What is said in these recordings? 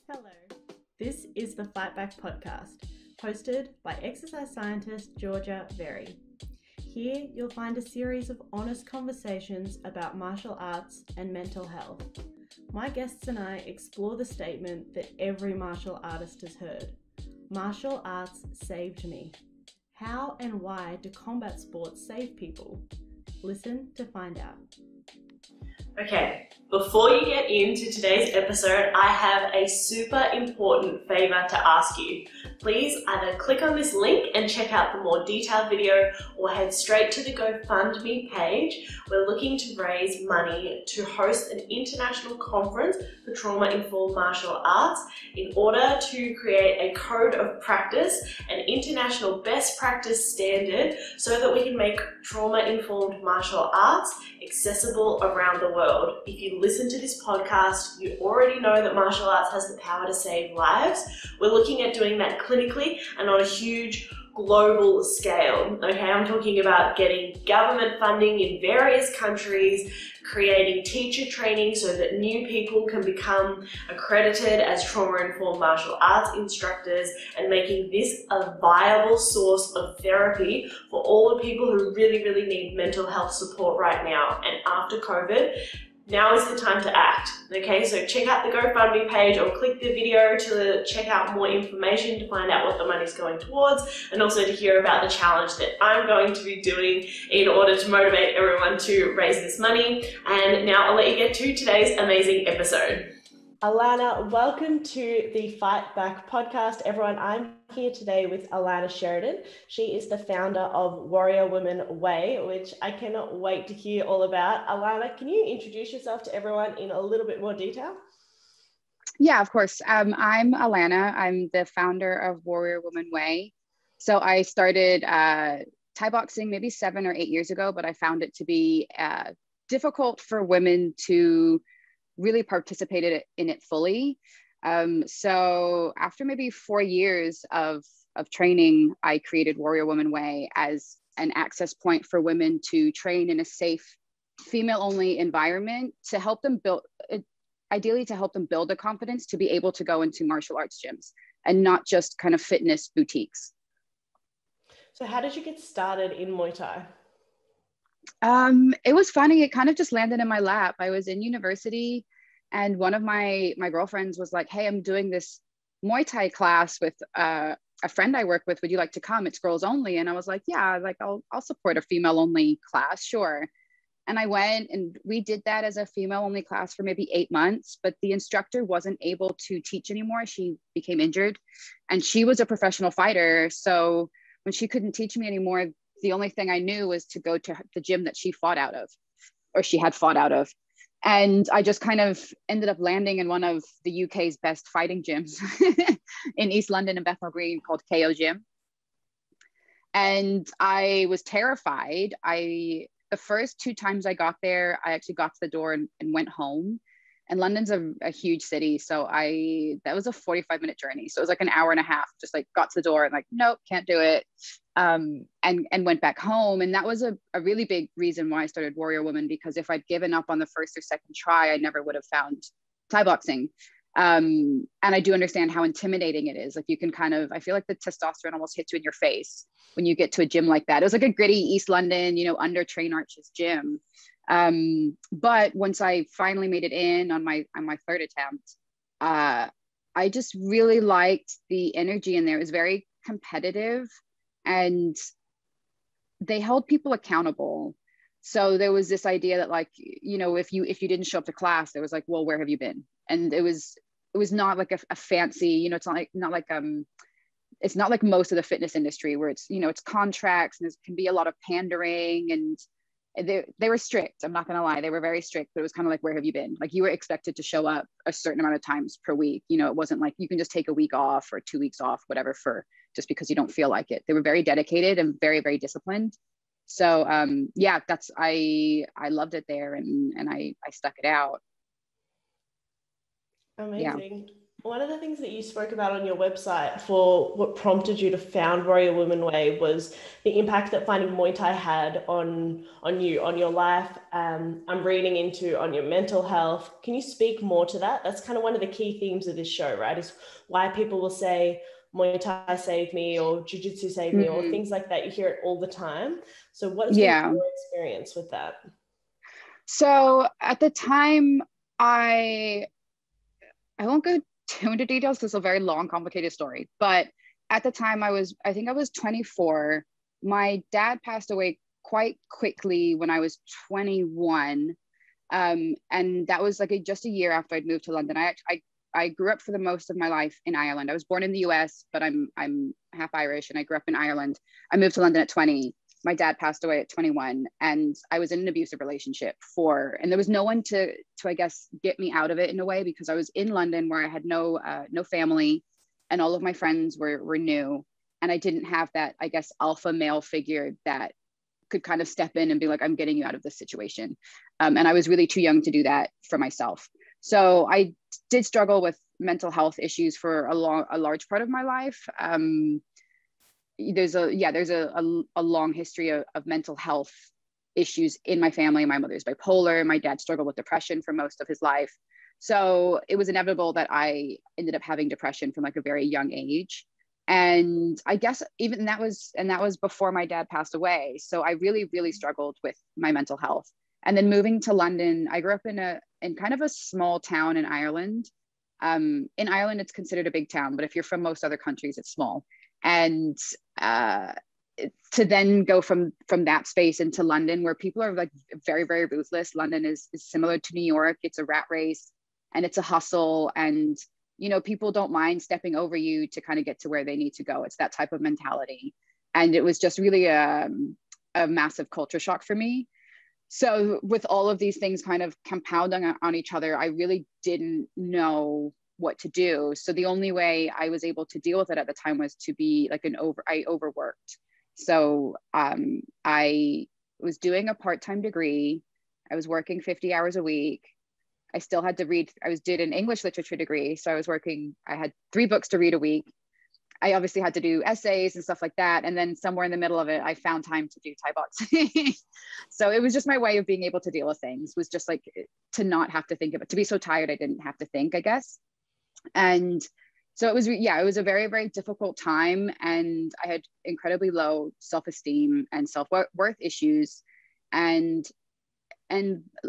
Hello. This is the Fight Back podcast, hosted by exercise scientist Georgia Very. Here you'll find a series of honest conversations about martial arts and mental health. My guests and I explore the statement that every martial artist has heard. Martial arts saved me. How and why do combat sports save people? Listen to find out. Okay, before you get into today's episode, I have a super important favor to ask you. Please either click on this link and check out the more detailed video or head straight to the GoFundMe page. We're looking to raise money to host an international conference for trauma-informed martial arts in order to create a code of practice, an international best practice standard, so that we can make trauma-informed martial arts accessible around the world. If you listen to this podcast, you already know that martial arts has the power to save lives. We're looking at doing that clinically and on a huge global scale. Okay, I'm talking about getting government funding in various countries, creating teacher training so that new people can become accredited as trauma-informed martial arts instructors, and making this a viable source of therapy for all the people who really need mental health support right now. And after COVID, now is the time to act. Okay, so check out the GoFundMe page or click the video to check out more information to find out what the money's going towards, and also to hear about the challenge that I'm going to be doing in order to motivate everyone to raise this money. And now I'll let you get to today's amazing episode. Alanna, welcome to the Fight Back podcast. Everyone, I'm here today with Alanna Sheridan. She is the founder of Warrior Women Way, which I cannot wait to hear all about. Alanna, can you introduce yourself to everyone in a little bit more detail? Yeah, of course. I'm Alanna. I'm the founder of Warrior Women Way. So I started Thaiboxing maybe 7 or 8 years ago, but I found it to be difficult for women to really participated in it fully. So after maybe 4 years of training, I created Warrior Woman Way as an access point for women to train in a safe, female-only environment to help them build, ideally to help them build the confidence to be able to go into martial arts gyms and not just kind of fitness boutiques. So how did you get started in Muay Thai? It was funny. It kind of just landed in my lap. I was in university and one of my girlfriends was like, hey, I'm doing this Muay Thai class with a friend I work with. Would you like to come? It's girls only. And I was like, yeah, like I'll support a female only class. Sure. And I went and we did that as a female only class for maybe 8 months, but the instructor wasn't able to teach anymore. She became injured and she was a professional fighter. So when she couldn't teach me anymore, the only thing I knew was to go to the gym that she fought out of, or she had fought out of. And I just kind of ended up landing in one of the UK's best fighting gyms in East London and Bethnal Green called KO Gym. And I was terrified. The first 2 times I got there, I actually got to the door and went home. And London's a huge city. So that was a 45-minute journey. So it was like an hour and a half, just like got to the door and like, nope, can't do it. And went back home. And that was a really big reason why I started Warrior Woman, because if I'd given up on the first or second try, I never would have found Thai boxing. And I do understand how intimidating it is. Like you can I feel like the testosterone almost hits you in your face when you get to a gym like that. It was like a gritty East London, under Train Arches gym. But once I finally made it in on my third attempt, I just really liked the energy in there. It was very competitive and they held people accountable. So there was this idea that like, if you didn't show up to class, there was like, well, where have you been? And it was not like a fancy, it's it's not like most of the fitness industry where it's, it's contracts and there can be a lot of pandering, and they were strict. I'm not going to lie. They were very strict, but it was kind of like, where have you been? Like you were expected to show up a certain amount of times per week. It wasn't like you can just take a week off or 2 weeks off, whatever, for just because you don't feel like it. They were very dedicated and very, very disciplined. So yeah, I loved it there, and I stuck it out. Amazing. One of the things that you spoke about on your website for what prompted you to found Warrior Women Way was the impact that finding Muay Thai had on you, on your life. I'm reading into on your mental health. Can you speak more to that? That's kind of one of the key themes of this show, right? Is why people will say Muay Thai saved me or Jiu-Jitsu saved me or things like that. You hear it all the time. So what has been your experience with that? So at the time, I won't go too into details because it's a very long, complicated story. But at the time I think I was 24. My dad passed away quite quickly when I was 21. And that was like just a year after I'd moved to London. I grew up for the most of my life in Ireland. I was born in the US, but I'm half Irish and I grew up in Ireland. I moved to London at 20. My dad passed away at 21 and I was in an abusive relationship and there was no one to I guess get me out of it in a way, because I was in London where I had no family and all of my friends were new, and I didn't have that, I guess, alpha male figure that could kind of step in and be like, I'm getting you out of this situation. And I was really too young to do that for myself. So I did struggle with mental health issues for a large part of my life. There's a long history of mental health issues in my family. My mother's bipolar. My dad struggled with depression for most of his life. So it was inevitable that I ended up having depression from like a very young age. And I guess even that was before my dad passed away. So I really, really struggled with my mental health. And then moving to London, I grew up in kind of a small town in Ireland. In Ireland, it's considered a big town, but if you're from most other countries, it's small. And to then go from that space into London, where people are like very, very ruthless. London is similar to New York. It's a rat race and it's a hustle, and people don't mind stepping over you to kind of get to where they need to go. It's that type of mentality. And it was just really a massive culture shock for me. So with all of these things kind of compounding on each other, I really didn't know what to do. So the only way I was able to deal with it at the time was to be like I overworked. So I was doing a part-time degree. I was working 50 hours a week. I still had to read. did an English literature degree. So I had 3 books to read a week. I obviously had to do essays and stuff like that. And then somewhere in the middle of it, I found time to do Thaiboxing. So it was just my way of being able to deal with things, was just like to not have to think of it, to be so tired I didn't have to think, I guess. And so it was a very, very difficult time. And I had incredibly low self-esteem and self-worth issues. And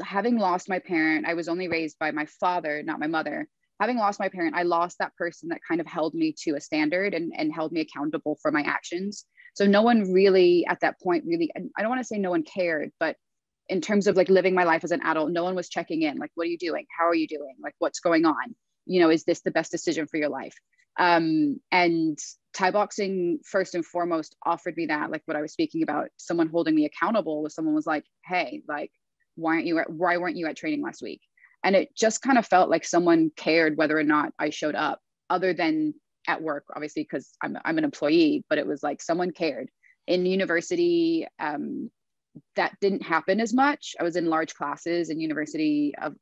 having lost my parent, I was only raised by my father, not my mother. Having lost my parent, I lost that person that kind of held me to a standard and held me accountable for my actions. So no one really at that point I don't want to say no one cared, but in terms of like living my life as an adult, no one was checking in. Like, what are you doing? How are you doing? Like, what's going on? Is this the best decision for your life? And Thaiboxing first and foremost offered me that, like what I was speaking about, someone holding me accountable. Was someone was like, hey, like, why weren't you at training last week? And it just kind of felt like someone cared whether or not I showed up, other than at work, obviously, because I'm an employee, but it was like someone cared. In university, that didn't happen as much. I was in large classes in a University of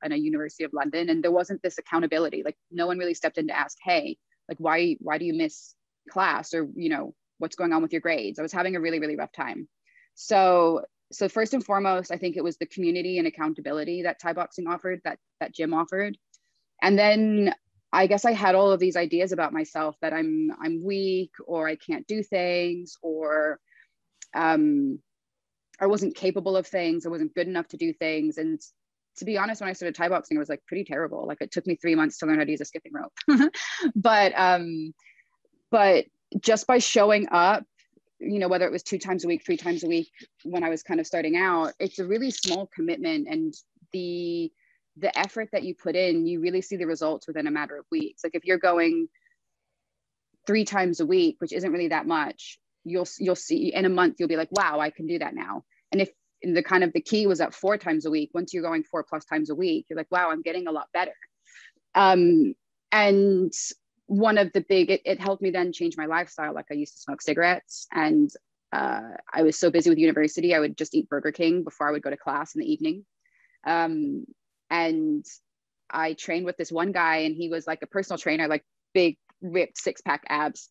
London, and there wasn't this accountability. Like no one really stepped in to ask, hey, like why do you miss class, or what's going on with your grades? I was having a really, really rough time. So first and foremost, I think it was the community and accountability that Thaiboxing offered, that gym offered. And then I guess I had all of these ideas about myself, that I'm weak, or I can't do things, or I wasn't capable of things. I wasn't good enough to do things. And to be honest, when I started Thaiboxing, it was like pretty terrible. Like it took me 3 months to learn how to use a skipping rope. But just by showing up, whether it was 2 times a week, 3 times a week, when I was kind of starting out, it's a really small commitment. And the effort that you put in, you really see the results within a matter of weeks. Like if you're going 3 times a week, which isn't really that much, you'll see in a month, you'll be like, wow, I can do that now. And if the key was at 4 times a week, once you're going 4+ times a week, you're like, wow, I'm getting a lot better. And one of the it helped me then change my lifestyle. Like I used to smoke cigarettes, and I was so busy with university, I would just eat Burger King before I would go to class in the evening. And I trained with this one guy, and he was like a personal trainer, like big ripped 6-pack abs.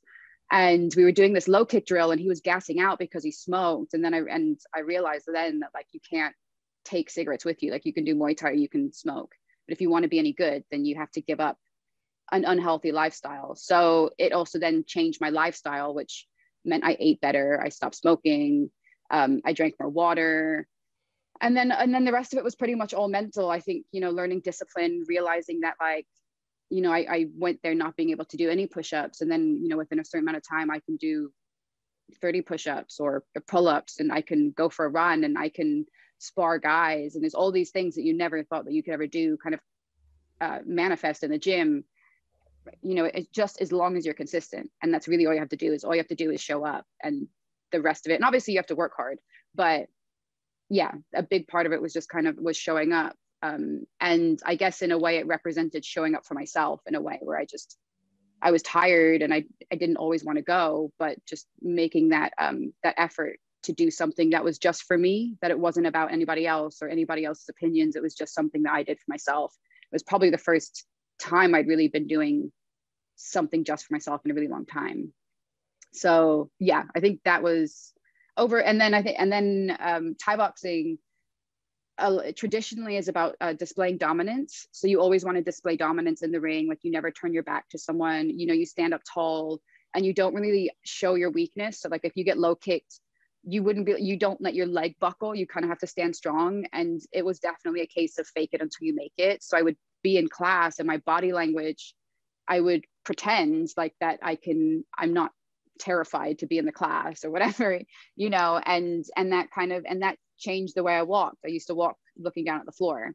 And we were doing this low kick drill, and he was gassing out because he smoked. And then I realized then that like you can't take cigarettes with you. Like you can do Muay Thai, you can smoke, but if you want to be any good, then you have to give up an unhealthy lifestyle. So it also then changed my lifestyle, which meant I ate better. I stopped smoking. I drank more water. And then the rest of it was pretty much all mental. I think, you know, learning discipline, realizing that like, you know, I went there not being able to do any push-ups. And then, you know, within a certain amount of time, I can do 30 push-ups or pull-ups, and I can go for a run, and I can spar guys. And there's all these things that you never thought that you could ever do kind of manifest in the gym. You know, it's just as long as you're consistent. And that's really all you have to do is show up, and the rest of it. And obviously you have to work hard, but yeah, a big part of it was just kind of was showing up. And I guess in a way it represented showing up for myself in a way where I was tired and I didn't always want to go, but just making that effort to do something that was just for me, that it wasn't about anybody else or anybody else's opinions. It was just something that I did for myself. It was probably the first time I'd really been doing something just for myself in a really long time. So yeah, I think that was over. And then Thai boxing traditionally is about displaying dominance. So you always want to display dominance in the ring. Like you never turn your back to someone, you know, you stand up tall and you don't really show your weakness. So like if you get low kicked, you don't let your leg buckle. You kind of have to stand strong. And it was definitely a case of fake it until you make it. So I would be in class, and my body language, I would pretend like that I'm not terrified to be in the class or whatever, you know, and that changed the way I walked. I used to walk looking down at the floor,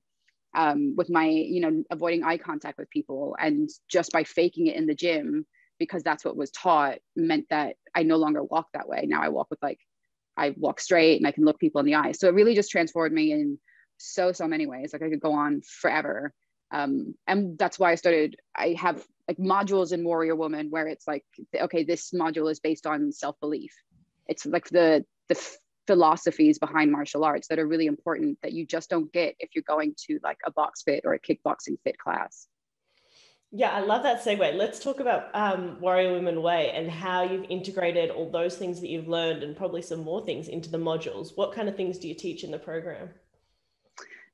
with my, you know, avoiding eye contact with people. And just by faking it in the gym, because that's what was taught, meant that I no longer walk that way. Now I walk straight and I can look people in the eye. So it really just transformed me in so many ways. Like I could go on forever. And that's why I have like modules in Warrior Woman where it's like, okay, this module is based on self-belief. It's like the philosophies behind martial arts that are really important, that you just don't get if you're going to like a box fit or a kickboxing fit class. Yeah, I love that segue. Let's talk about Warrior Women Way and how you've integrated all those things that you've learned and probably some more things into the modules. What kind of things do you teach in the program?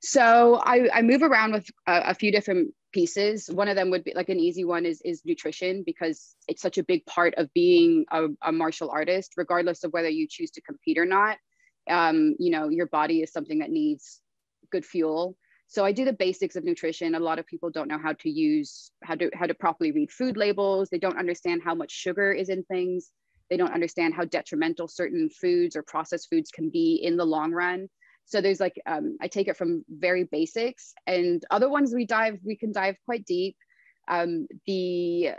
So I move around with a few different pieces. One of them would be like an easy one is nutrition, because it's such a big part of being a martial artist, regardless of whether you choose to compete or not. You know, your body is something that needs good fuel. So I do the basics of nutrition. A lot of people don't know how to properly read food labels. They don't understand how much sugar is in things. They don't understand how detrimental certain foods or processed foods can be in the long run. So there's like, I take it from very basics, and other ones we can dive quite deep. They're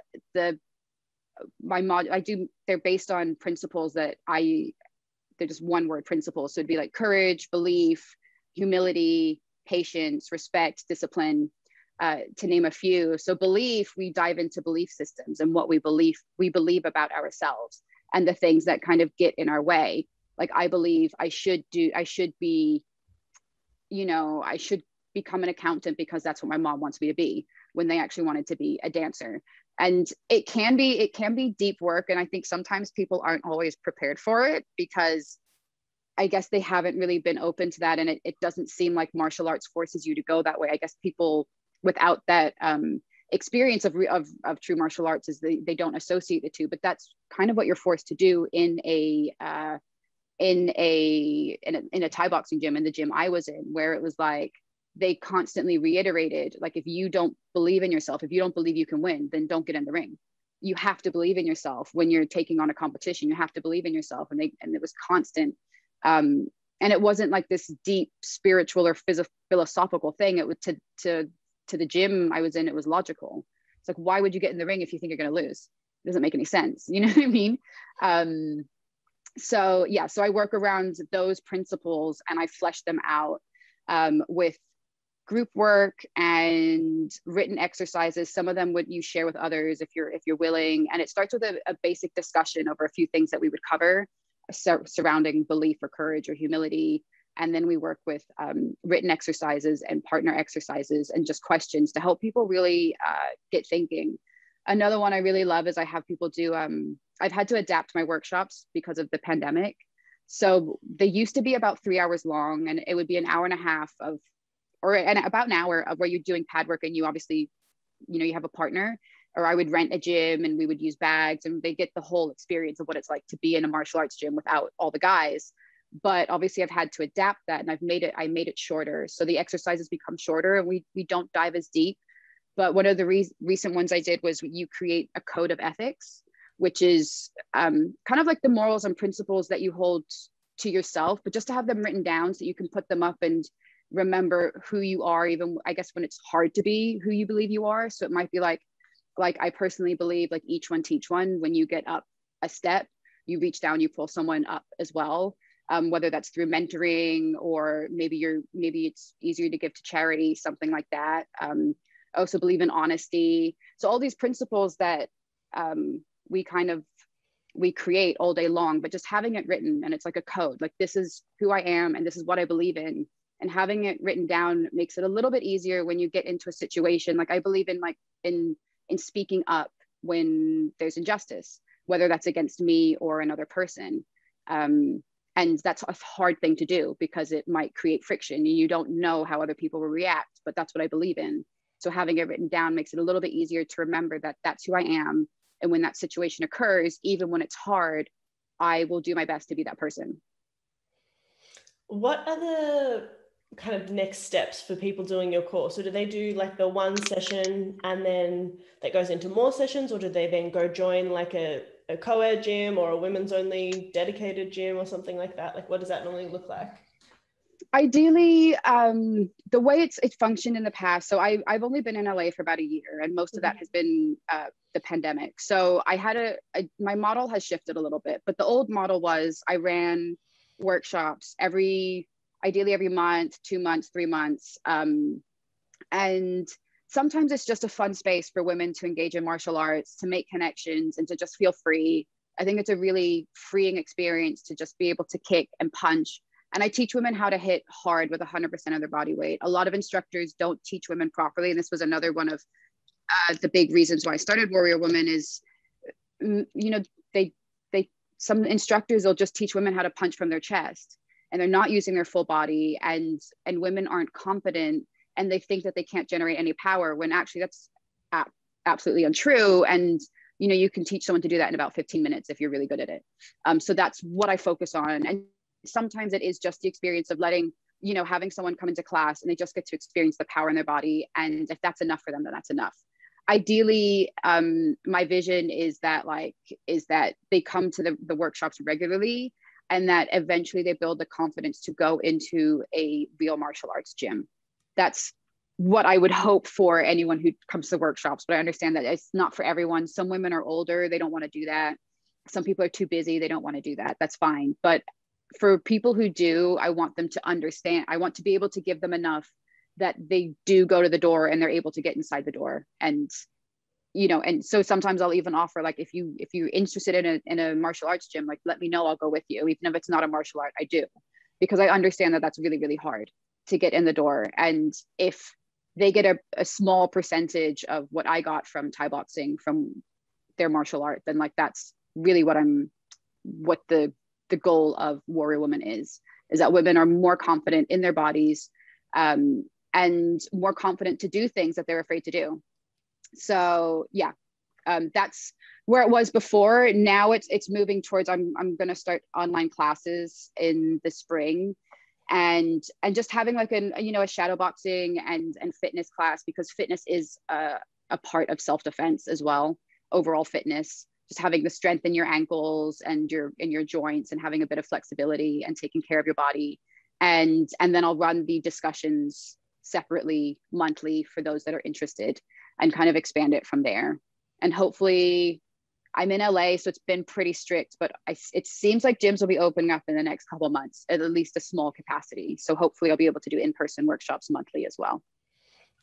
based on principles that they're just one word principles. So it'd be like courage, belief, humility, patience, respect, discipline, to name a few. So belief, we dive into belief systems and what we believe about ourselves and the things that kind of get in our way. Like I believe I should be, you know, I should become an accountant because that's what my mom wants me to be, when they actually wanted to be a dancer. And it can be deep work. And I think sometimes people aren't always prepared for it, because I guess they haven't really been open to that. And it doesn't seem like martial arts forces you to go that way. I guess people without that experience of true martial arts is they don't associate the two, but that's kind of what you're forced to do in a Thai boxing gym, in the gym I was in, where it was like they constantly reiterated, like, if you don't believe in yourself, if you don't believe you can win, then don't get in the ring. You have to believe in yourself when you're taking on a competition. You have to believe in yourself. And it was constant. And it wasn't like this deep spiritual or philosophical thing. It was to the gym I was in, it was logical. It's like, why would you get in the ring if you think you're going to lose? It doesn't make any sense. You know what I mean? So I work around those principles and I flesh them out with group work and written exercises. Some of them you share with others if you're willing. And it starts with a basic discussion over a few things that we would cover surrounding belief or courage or humility. And then we work with written exercises and partner exercises and just questions to help people really get thinking. Another one I really love is I have people do, I've had to adapt my workshops because of the pandemic. So they used to be about 3 hours long, and it would be an hour and a half of, and about an hour of where you're doing pad work, and you obviously, you have a partner, or I would rent a gym and we would use bags, and they get the whole experience of what it's like to be in a martial arts gym without all the guys. But obviously I've had to adapt that, and I made it shorter. So the exercises become shorter, and we don't dive as deep. But one of the recent ones I did was you create a code of ethics, which is kind of like the morals and principles that you hold to yourself, but just to have them written down so you can put them up and remember who you are, even I guess when it's hard to be who you believe you are. So it might be like I personally believe, like, each one teach one. When you get up a step, you reach down, you pull someone up as well. Whether that's through mentoring, or maybe it's easier to give to charity, something like that. I also believe in honesty. So all these principles that we create all day long, but just having it written, and it's like a code, like, this is who I am and this is what I believe in, and having it written down makes it a little bit easier when you get into a situation. Like, I believe in speaking up when there's injustice, whether that's against me or another person. And that's a hard thing to do because it might create friction. You don't know how other people will react, but that's what I believe in. So having it written down makes it a little bit easier to remember that that's who I am. And when that situation occurs, even when it's hard, I will do my best to be that person. What are the kind of next steps for people doing your course? So do they do like the one session and then that goes into more sessions, or do they then go join like a co-ed gym or a women's only dedicated gym or something like that? Like, what does that normally look like? Ideally, the way it's functioned in the past. So I've only been in LA for about a year, and most of that has been the pandemic. So I had my model has shifted a little bit, but the old model was I ran workshops ideally every month, 2 months, 3 months. And sometimes it's just a fun space for women to engage in martial arts, to make connections, and to just feel free. I think it's a really freeing experience to just be able to kick and punch. And I teach women how to hit hard with 100% of their body weight. A lot of instructors don't teach women properly. And this was another one of the big reasons why I started Warrior Woman is, some instructors will just teach women how to punch from their chest, and they're not using their full body, and women aren't confident, and they think that they can't generate any power, when actually that's absolutely untrue. And you can teach someone to do that in about 15 minutes if you're really good at it. So that's what I focus on. And sometimes it is just the experience of having someone come into class and they just get to experience the power in their body. And if that's enough for them, then that's enough. Ideally, my vision is that they come to the workshops regularly, and that eventually they build the confidence to go into a real martial arts gym. That's what I would hope for anyone who comes to the workshops. But I understand that it's not for everyone. Some women are older, they don't want to do that. Some people are too busy, they don't want to do that. That's fine. But for people who do, I want them to understand. I want to be able to give them enough that they do go to the door and they're able to get inside the door. And and so sometimes I'll even offer, like, if you're interested in a martial arts gym, like, let me know, I'll go with you. Even if it's not a martial art, I do, because I understand that that's really, really hard to get in the door. And if they get a small percentage of what I got from Thaiboxing, from their martial art, then, like, that's really what the goal of Warrior Woman is that women are more confident in their bodies, and more confident to do things that they're afraid to do. So yeah, that's where it was before. Now it's moving towards, I'm going to start online classes in the spring, and just having like a shadow boxing and fitness class, because fitness is a part of self-defense as well. Overall fitness, just having the strength in your ankles and your joints, and having a bit of flexibility and taking care of your body. And then I'll run the discussions separately monthly for those that are interested, and kind of expand it from there. And hopefully, I'm in LA, so it's been pretty strict, but it seems like gyms will be opening up in the next couple of months, at least a small capacity. So hopefully I'll be able to do in-person workshops monthly as well.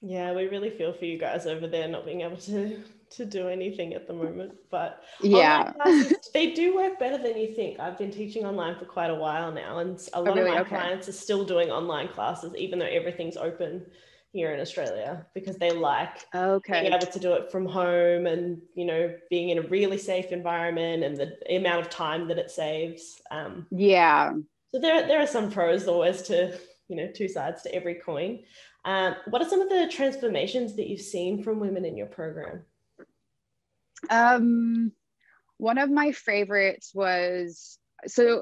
Yeah, we really feel for you guys over there not being able to do anything at the moment. But online Yeah. classes, they do work better than you think. I've been teaching online for quite a while now, and a Oh, lot of really? my Okay. clients are still doing online classes, even though everything's open here in Australia, because they like being Okay. able to do it from home and, you know, being in a really safe environment and the amount of time that it saves. Yeah. So there are some pros always to, you know, two sides to every coin. What are some of the transformations that you've seen from women in your program? Um, One of my favorites was, so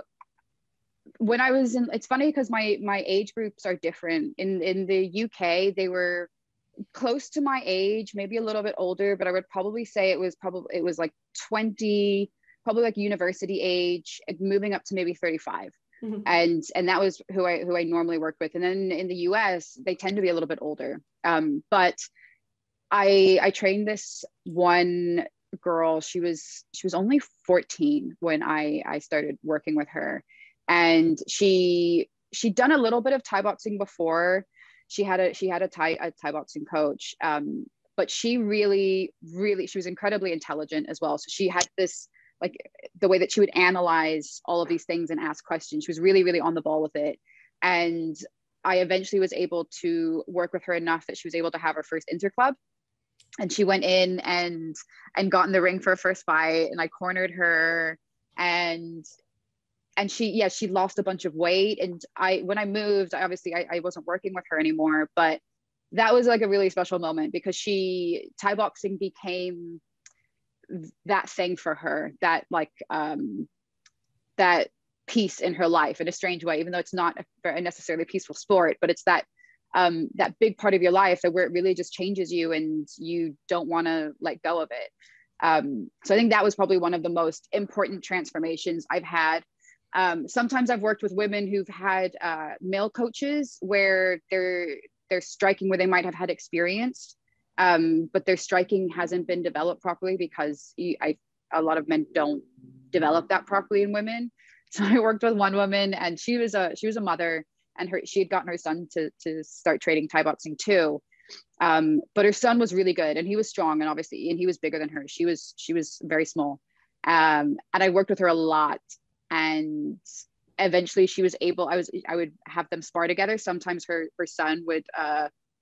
when I was in, it's funny because my age groups are different. In the UK, they were close to my age, maybe a little bit older, but I would probably say it was like 20, probably like university age, moving up to maybe 35. Mm-hmm. And that was who I normally work with. And then in the US, they tend to be a little bit older. But I trained this one girl. She was only 14 when I started working with her, and she'd done a little bit of Thai boxing before. She had a Thai boxing coach, but she was incredibly intelligent as well. So she had this, like, the way that she would analyze all of these things and ask questions. She was really on the ball with it, and I eventually was able to work with her enough that she was able to have her first interclub, and she went in and got in the ring for her first fight, and I cornered her, and she lost a bunch of weight. And when I moved, I wasn't working with her anymore, but that was like a really special moment because Thai boxing became that thing for her, that like that peace in her life in a strange way, even though it's not a very necessarily peaceful sport, but it's that big part of your life that where it really just changes you and you don't want to let go of it. So I think that was probably one of the most important transformations I've had. Sometimes I've worked with women who've had male coaches where they're striking where they might have had experience, but their striking hasn't been developed properly because a lot of men don't develop that properly in women. So I worked with one woman, and she was a mother, and she had gotten her son to start training Thai boxing too. But her son was really good, and he was strong, and he was bigger than her. She was very small, and I worked with her a lot. And eventually, she was able. I would have them spar together. Sometimes her son would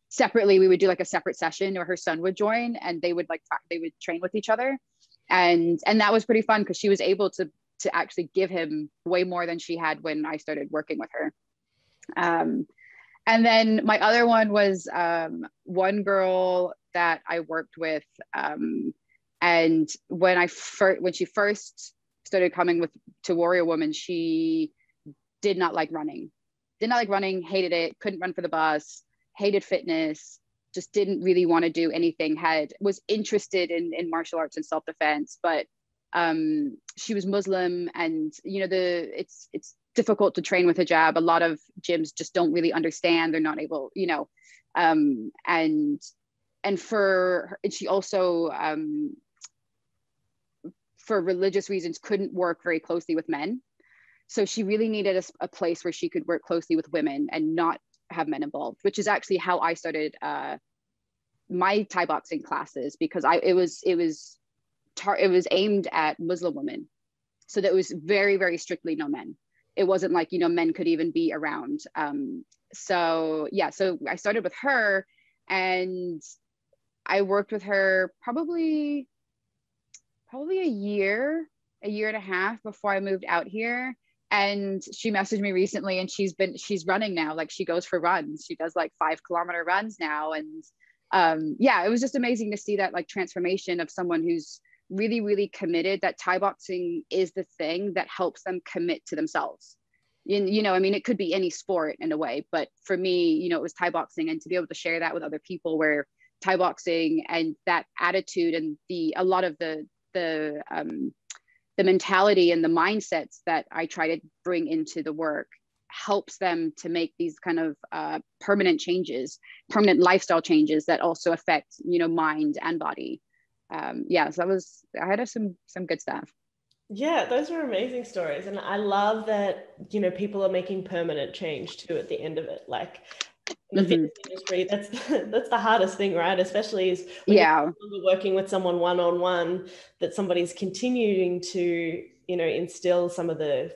separately. We would do like a separate session, or her son would join, and they would train with each other, and that was pretty fun because she was able to actually give him way more than she had when I started working with her. And then my other one was one girl that I worked with, and when she first started coming to Warrior Woman, she did not like running, hated it, couldn't run for the bus, hated fitness, just didn't really want to do anything. Was interested in martial arts and self-defense, but she was Muslim, and it's difficult to train with hijab. A lot of gyms just don't really understand. They're not able, and for her, and she also for religious reasons couldn't work very closely with men. So she really needed a place where she could work closely with women and not have men involved, which is actually how I started my Thai boxing classes, because it was aimed at Muslim women. So that was very, very strictly no men. It wasn't like, men could even be around. So I started with her, and I worked with her probably a year and a half before I moved out here. And she messaged me recently, and she's running now. Like, she goes for runs. She does like 5-kilometer runs now. And it was just amazing to see that like transformation of someone who's really, really committed, that Thai boxing is the thing that helps them commit to themselves. I mean, it could be any sport in a way, but for me, it was Thai boxing, and to be able to share that with other people, where Thai boxing and that attitude and a lot of the mentality and the mindsets that I try to bring into the work helps them to make these kind of permanent lifestyle changes that also affect, mind and body. So I had some good stuff. Yeah, those are amazing stories. And I love that, people are making permanent change too at the end of it. Like, in the fitness industry, that's that's the hardest thing, right? Especially is when Yeah. you're no longer working with someone one-on-one, that somebody's continuing to, you know, instill some of the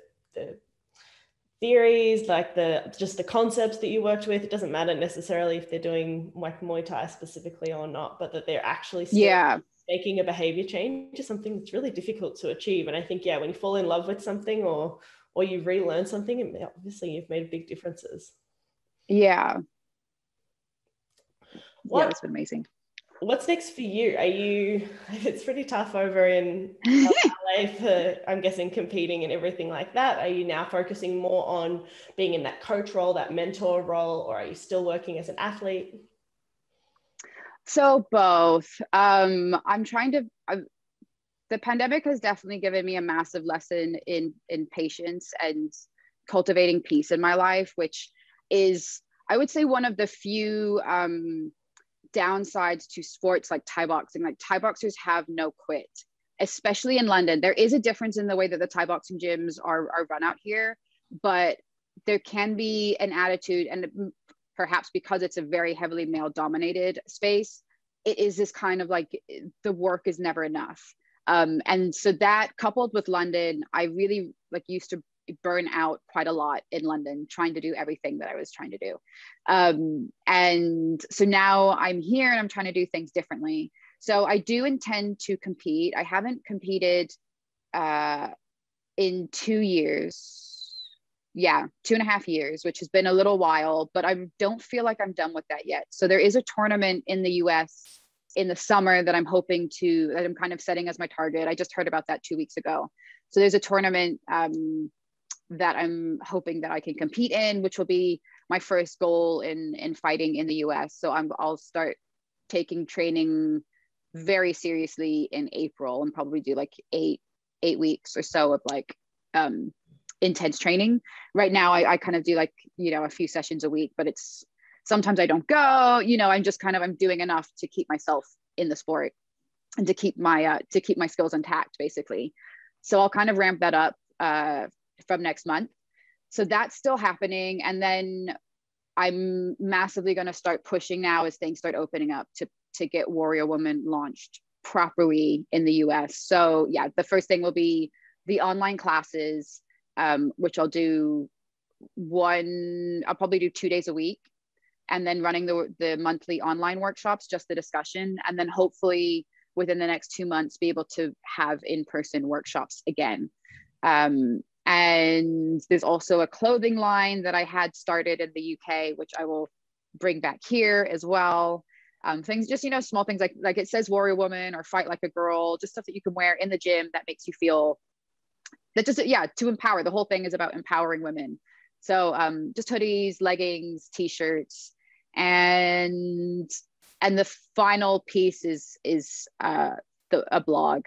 theories, like just the concepts that you worked with. It doesn't matter necessarily if they're doing like Muay Thai specifically or not, but that they're actually still making a behavior change is something that's really difficult to achieve. And I think, yeah, when you fall in love with something or you relearn something, obviously you've made big differences. Yeah. What, yeah, it's been amazing. What's next for you? It's pretty tough over in LA for, I'm guessing, competing and everything like that. Are you now focusing more on being in that coach role, that mentor role, or are you still working as an athlete? So both. I'm trying to, the pandemic has definitely given me a massive lesson in patience and cultivating peace in my life, which is, I would say, one of the few downsides to sports like Thai boxing. Like, Thai boxers have no quit, especially in London. There is a difference in the way that the Thai boxing gyms are run out here, but there can be an attitude, and perhaps because it's a very heavily male dominated space, it is this kind of like, the work is never enough. And so that, coupled with London, I really like used to burn out quite a lot in London trying to do everything that I was trying to do. And so now I'm here and I'm trying to do things differently. So I do intend to compete. I haven't competed in 2 years. Yeah, 2.5 years, which has been a little while, but I don't feel like I'm done with that yet. So there is a tournament in the US in the summer that I'm kind of setting as my target. I just heard about that 2 weeks ago. So there's a tournament that I'm hoping that I can compete in, which will be my first goal in fighting in the US. So I'll start taking training very seriously in April and probably do like eight weeks or so of like intense training. Right now I kind of do like, you know, a few sessions a week, but it's sometimes I don't go, you know, I'm doing enough to keep myself in the sport and to keep my skills intact, basically. So I'll kind of ramp that up from next month. So that's still happening. And then I'm massively going to start pushing now as things start opening up to get Warrior Woman launched properly in the US. So yeah, the first thing will be the online classes, which I'll probably do 2 days a week, and then running the monthly online workshops, just the discussion. And then hopefully within the next 2 months, be able to have in-person workshops again. And there's also a clothing line that I had started in the UK, which I will bring back here as well. Things just, you know, small things like it says Warrior Woman or Fight Like a Girl, just stuff that you can wear in the gym that makes you feel that just, yeah, to empower. The whole thing is about empowering women. So just hoodies, leggings, t-shirts, and the final piece is a blog,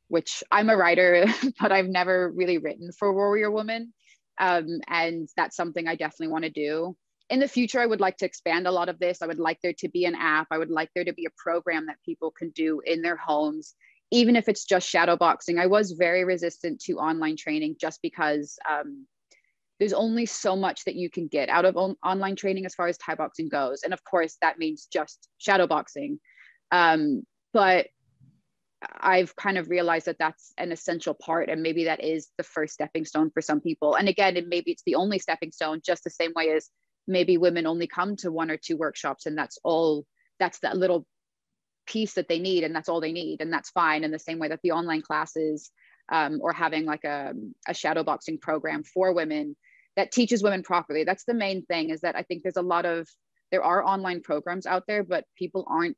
which I'm a writer, but I've never really written for Warrior Woman. And that's something I definitely want to do. In the future, I would like to expand a lot of this. I would like there to be an app. I would like there to be a program that people can do in their homes, even if it's just shadow boxing. I was very resistant to online training just because there's only so much that you can get out of online training as far as Thai boxing goes. And of course, that means just shadow boxing. But I've kind of realized that that's an essential part, and maybe that is the first stepping stone for some people. And again, maybe it's the only stepping stone, just the same way as maybe women only come to 1 or 2 workshops, and that's that little piece that they need, and that's all they need, and that's fine. In the same way that the online classes or having like a shadow boxing program for women that teaches women properly, that's the main thing. Is that I think there are online programs out there, but people aren't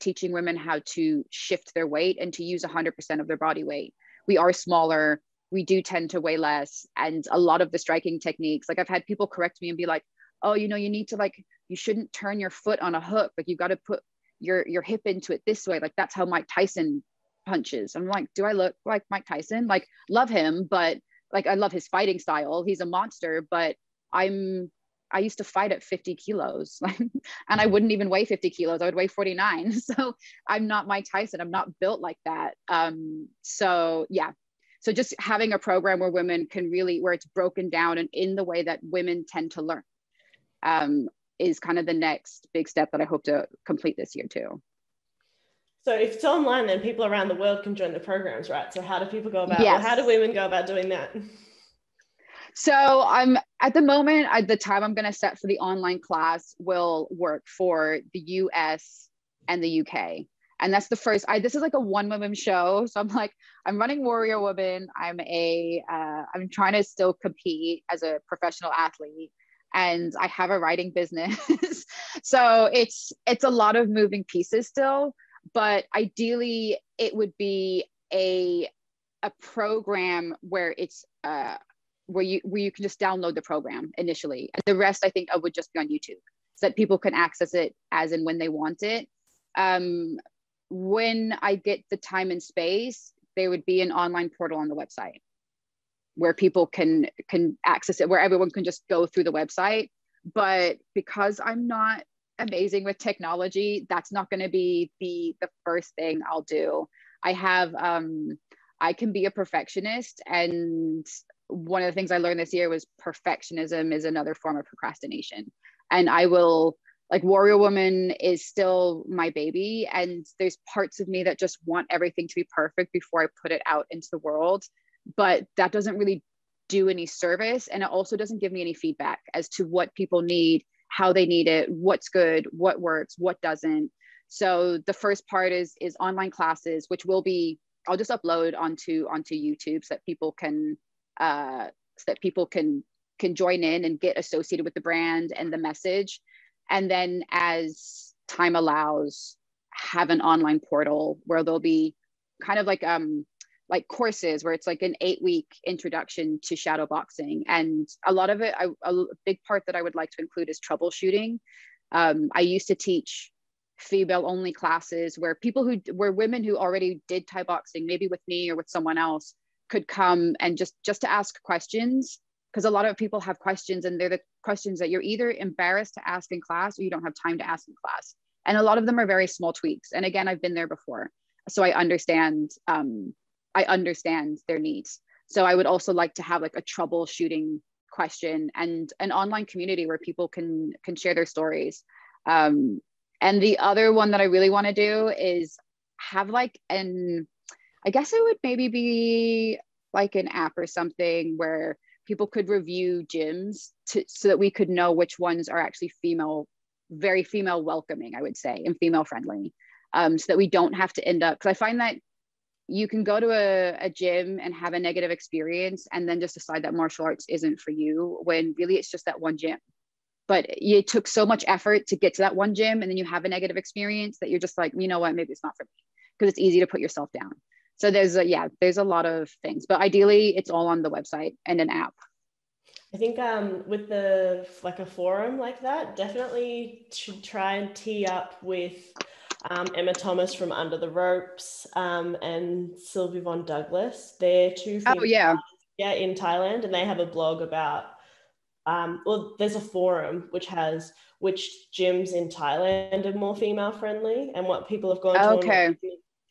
teaching women how to shift their weight and to use 100% of their body weight. We are smaller, we do tend to weigh less, and a lot of the striking techniques, like I've had people correct me and be like, oh, you know, you need to you shouldn't turn your foot on a hook, like you've got to put your hip into it this way, like that's how Mike Tyson punches. I'm like, do I look like Mike Tyson? Like, love him, but like I love his fighting style, he's a monster, but I used to fight at 50 kilos, and I wouldn't even weigh 50 kilos. I would weigh 49. So I'm not Mike Tyson. I'm not built like that. So yeah. So just having a program where women can really, where it's broken down and in the way that women tend to learn. is kind of the next big step that I hope to complete this year too. So if it's online, then people around the world can join the programs, right? So how do people go about, Yes. or how do women go about doing that? So I'm at the moment, the time I'm going to set for the online class will work for the US and the UK. And that's the first, this is like a one woman show. So I'm running Warrior Woman. I'm trying to still compete as a professional athlete, and I have a writing business. So it's a lot of moving pieces still, but ideally it would be a program where it's, where you can just download the program initially. And the rest, I think, I would just be on YouTube so that people can access it as and when they want it. When I get the time and space, there would be an online portal on the website where people can access it, where everyone can just go through the website. But because I'm not amazing with technology, that's not going to be the first thing I'll do. I can be a perfectionist, and one of the things I learned this year was perfectionism is another form of procrastination. And I will, like, Warrior Woman is still my baby, and there's parts of me that just want everything to be perfect before I put it out into the world, but that doesn't really do any service, and it also doesn't give me any feedback as to what people need, how they need it, what's good, what works, what doesn't. So the first part is online classes, which will be, I'll just upload onto YouTube so that people can join in and get associated with the brand and the message. And then as time allows, have an online portal where there'll be kind of like courses where it's like an 8-week introduction to shadow boxing. And a lot of it, a big part that I would like to include is troubleshooting. I used to teach female only classes where women who already did Thai boxing, maybe with me or with someone else, could come and just to ask questions, because a lot of people have questions, and they're the questions that you're either embarrassed to ask in class or you don't have time to ask in class. And a lot of them are very small tweaks. And again, I've been there before, so I understand their needs. So I would also like to have like a troubleshooting question and an online community where people can share their stories. And the other one that I really want to do is have I guess it would maybe be like an app or something where people could review gyms so that we could know which ones are actually very female welcoming, I would say, and female friendly. So that we don't have to end up, because I find that you can go to a gym and have a negative experience and then just decide that martial arts isn't for you, when really it's just that one gym. But it took so much effort to get to that one gym, and then you have a negative experience that you're just like, you know what, maybe it's not for me, because it's easy to put yourself down. So there's a lot of things, but ideally it's all on the website and an app. I think with a forum like that, definitely should try and tee up with Emma Thomas from Under the Ropes and Sylvie Von Douglas. They're two female in Thailand, and they have a blog about there's a forum which has which gyms in Thailand are more female friendly and what people have gone to and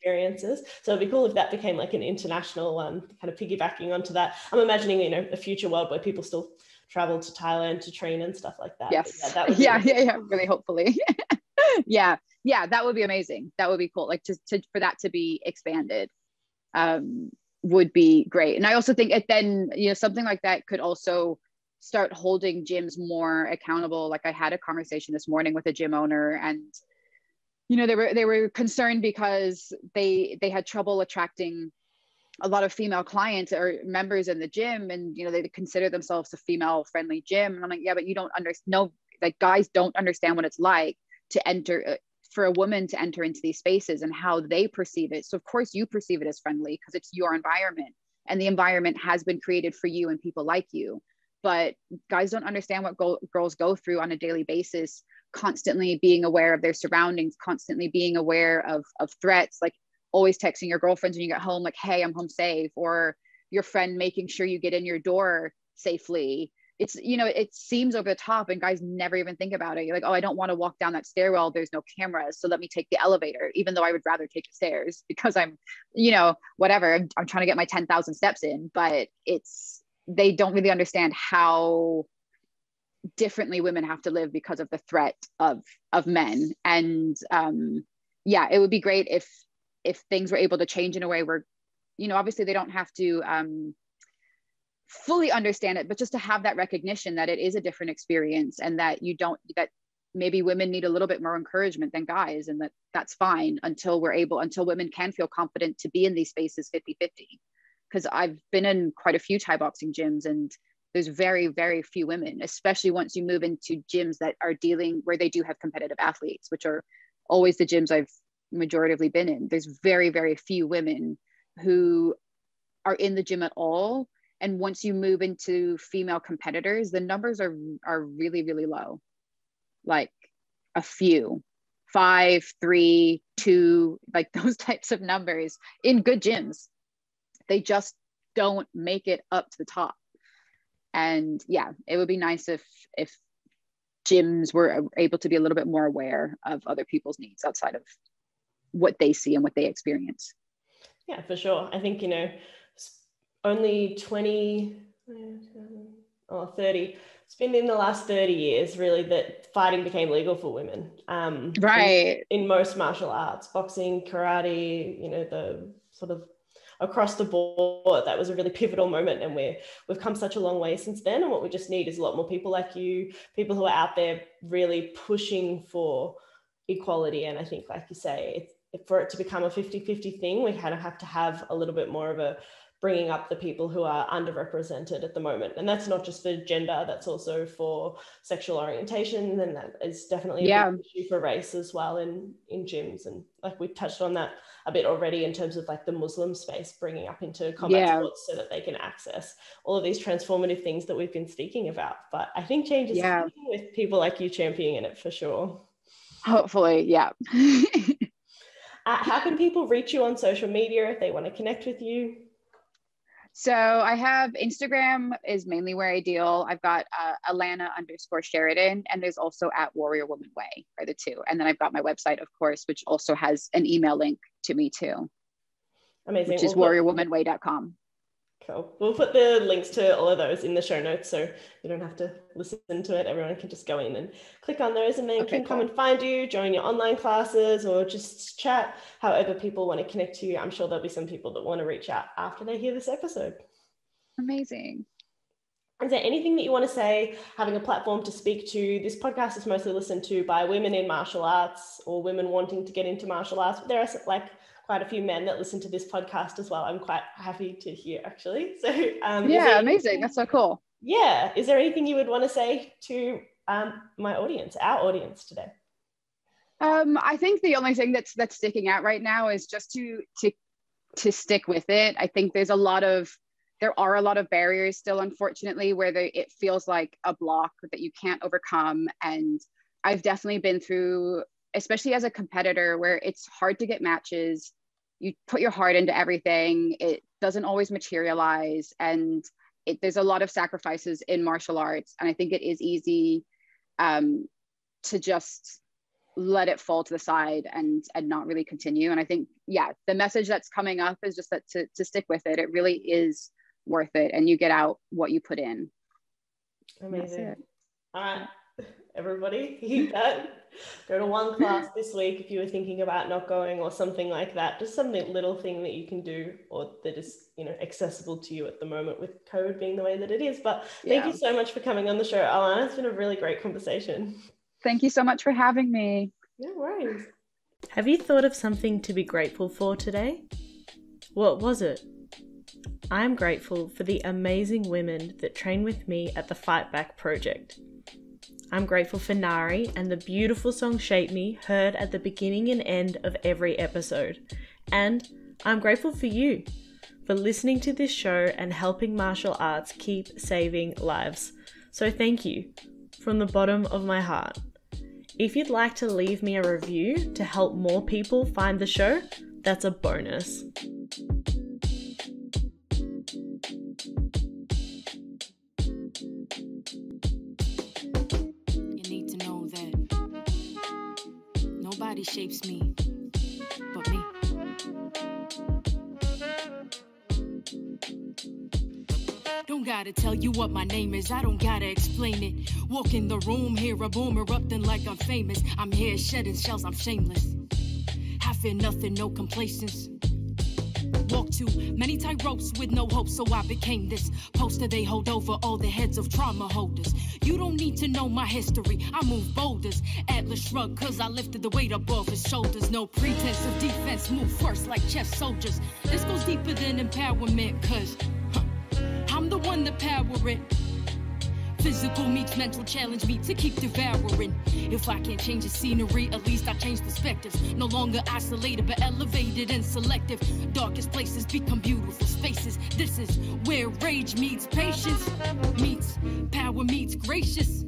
experiences. So it'd be cool if that became like an international one, kind of piggybacking onto that. I'm imagining, a future world where people still travel to Thailand to train and stuff like that. Yes. Yeah, that would be really, hopefully. yeah, that would be amazing. That would be cool. Like for that to be expanded would be great. And I also think then something like that could also start holding gyms more accountable. Like I had a conversation this morning with a gym owner, and they were concerned because they had trouble attracting a lot of female clients or members in the gym, and they consider themselves a female friendly gym. And I'm like, yeah, but you don't understand. Like guys don't understand what it's like to enter, for a woman to enter into these spaces and how they perceive it. So of course you perceive it as friendly because it's your environment, and the environment has been created for you and people like you. But guys don't understand what girls go through on a daily basis, constantly being aware of their surroundings, constantly being aware of threats, like always texting your girlfriends when you get home, like, hey, I'm home safe, or your friend making sure you get in your door safely. It's, it seems over the top, and guys never even think about it. You're like, oh, I don't want to walk down that stairwell, there's no cameras, so let me take the elevator, even though I would rather take the stairs because I'm, whatever, I'm trying to get my 10,000 steps in. But they don't really understand how differently women have to live because of the threat of men. And yeah, it would be great if things were able to change in a way where, you know, obviously they don't have to fully understand it, but just to have that recognition that it is a different experience, and that that maybe women need a little bit more encouragement than guys, and that's fine until women can feel confident to be in these spaces 50-50. Because I've been in quite a few Thai boxing gyms, and there's very, very few women, especially once you move into gyms that are where they do have competitive athletes, which are always the gyms I've majoritively been in. There's very, very few women who are in the gym at all. And once you move into female competitors, the numbers are really, really low. Like a few, 5, 3, 2, like those types of numbers in good gyms. They just don't make it up to the top. And yeah, it would be nice if gyms were able to be a little bit more aware of other people's needs outside of what they see and what they experience. Yeah, for sure. I think, you know, only 30, it's been in the last 30 years really that fighting became legal for women. Right. In most martial arts, boxing, karate, you know, the sort of across the board, that was a really pivotal moment, and we've come such a long way since then. And what we just need is a lot more people like you, people who are out there really pushing for equality. And I think, like you say, for it to become a 50-50 thing, we kind of have to have a little bit more of a bringing up the people who are underrepresented at the moment. And that's not just for gender, that's also for sexual orientation. And that is definitely a big issue for race as well in gyms. And like we touched on that a bit already in terms of like the Muslim space, bringing up into combat sports so that they can access all of these transformative things that we've been speaking about. But I think change is happening with people like you championing it for sure. Hopefully, yeah. How can people reach you on social media if they want to connect with you? So I have Instagram is mainly where I deal. I've got Alanna_Sheridan, and there's also @Warrior Woman Way are the two. And then I've got my website, of course, which also has an email link to me too. Amazing. Which is warriorwomanway.com. Cool. We'll put the links to all of those in the show notes, so you don't have to listen to it. Everyone can just go in and click on those, and then can come and find you, join your online classes, or just chat. However people want to connect to you. I'm sure there'll be some people that want to reach out after they hear this episode. Amazing. Is there anything that you want to say, having a platform to speak to? This podcast is mostly listened to by women in martial arts or women wanting to get into martial arts. But there are like quite a few men that listen to this podcast as well. I'm quite happy to hear, actually. So amazing. That's so cool. Yeah. Is there anything you would want to say to my audience, our audience today? I think the only thing that's sticking out right now is just to stick with it. I think there are a lot of barriers still, unfortunately, where it feels like a block that you can't overcome. And I've definitely been through, especially as a competitor, where it's hard to get matches. You put your heart into everything. It doesn't always materialize. And there's a lot of sacrifices in martial arts. And I think it is easy to just let it fall to the side and not really continue. And I think, the message that's coming up is just that to stick with it. It really is worth it. And you get out what you put in. Amazing. All right, everybody, keep that. Go to one class this week if you were thinking about not going or something like that. Just something little thing that you can do or that is, accessible to you at the moment with COVID being the way that it is. But thank you so much for coming on the show, Alanna. It's been a really great conversation. Thank you so much for having me. No worries. Have you thought of something to be grateful for today? What was it? I'm grateful for the amazing women that train with me at the Fight Back Project. I'm grateful for Nari and the beautiful song Shape Me heard at the beginning and end of every episode. And I'm grateful for you for listening to this show and helping martial arts keep saving lives. So thank you from the bottom of my heart. If you'd like to leave me a review to help more people find the show, that's a bonus. Nobody shapes me but me. Don't gotta tell you what my name is, I don't gotta explain it. Walk in the room, hear a boom erupting like I'm famous. I'm here shedding shells, I'm shameless. I fear nothing, no complacence. Walk too many tight ropes with no hope, so I became this poster they hold over all the heads of trauma holders. You don't need to know my history, I move boulders. Atlas shrug, cause I lifted the weight above his shoulders. No pretense of defense, move first like chess soldiers. This goes deeper than empowerment, cause I'm the one that power it. Physical meets mental, challenge me to keep devouring. If I can't change the scenery, at least I change perspectives. No longer isolated, but elevated and selective. Darkest places become beautiful spaces. This is where rage meets patience, meets power meets gracious.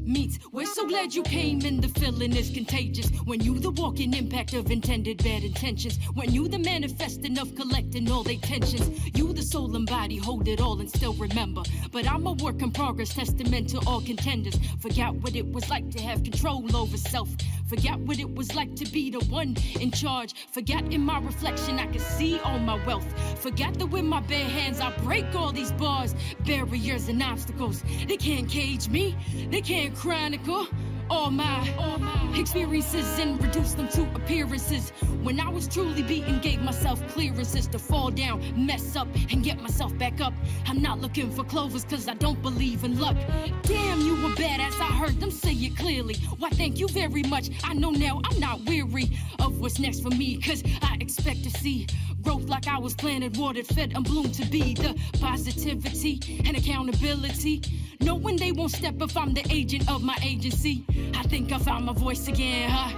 Meets, we're so glad you came and the feeling is contagious. When you the walking impact of intended bad intentions. When you the manifesting of collecting all they tensions. You the soul and body, hold it all and still remember. But I'm a work in progress, testament to all contenders. Forgot what it was like to have control over self. Forgot what it was like to be the one in charge. Forgot in my reflection I could see all my wealth. Forgot that with my bare hands I break all these bars, barriers and obstacles. They can't cage me, they can't chronicle all my experiences and reduce them to appearances. When I was truly beaten, gave myself clearances to fall down, mess up, and get myself back up. I'm not looking for clovers cause I don't believe in luck. Damn, you were badass, I heard them say it clearly. Why thank you very much, I know now I'm not weary of what's next for me. Cause I expect to see growth like I was planted, watered, fed, and bloomed to be. The positivity and accountability, knowing they won't step if I'm the agent of my agency. I think I found my voice again, huh?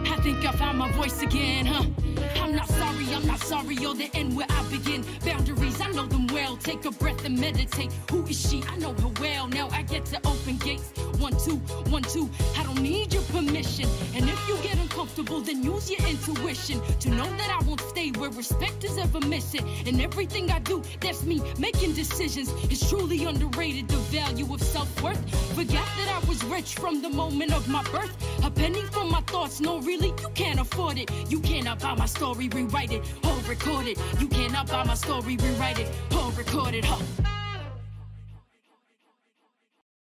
I think I found my voice again, huh? I'm not sorry, you're the end where I begin. Boundaries, I know them well. Take a breath and meditate. Who is she? I know her well. Now I get to open gates. 1, 2, 1, 2. I don't need your permission. And if you get uncomfortable, then use your intuition to know that I won't stay where respect is ever missing. And everything I do, that's me making decisions. It's truly underrated, the value of self-worth. Forgot that I was rich from the moment of my birth. A penny for my thoughts, no really, you can't afford it. You cannot buy my story, rewrite it, or record it. You cannot buy my story, rewrite it, or record it, huh?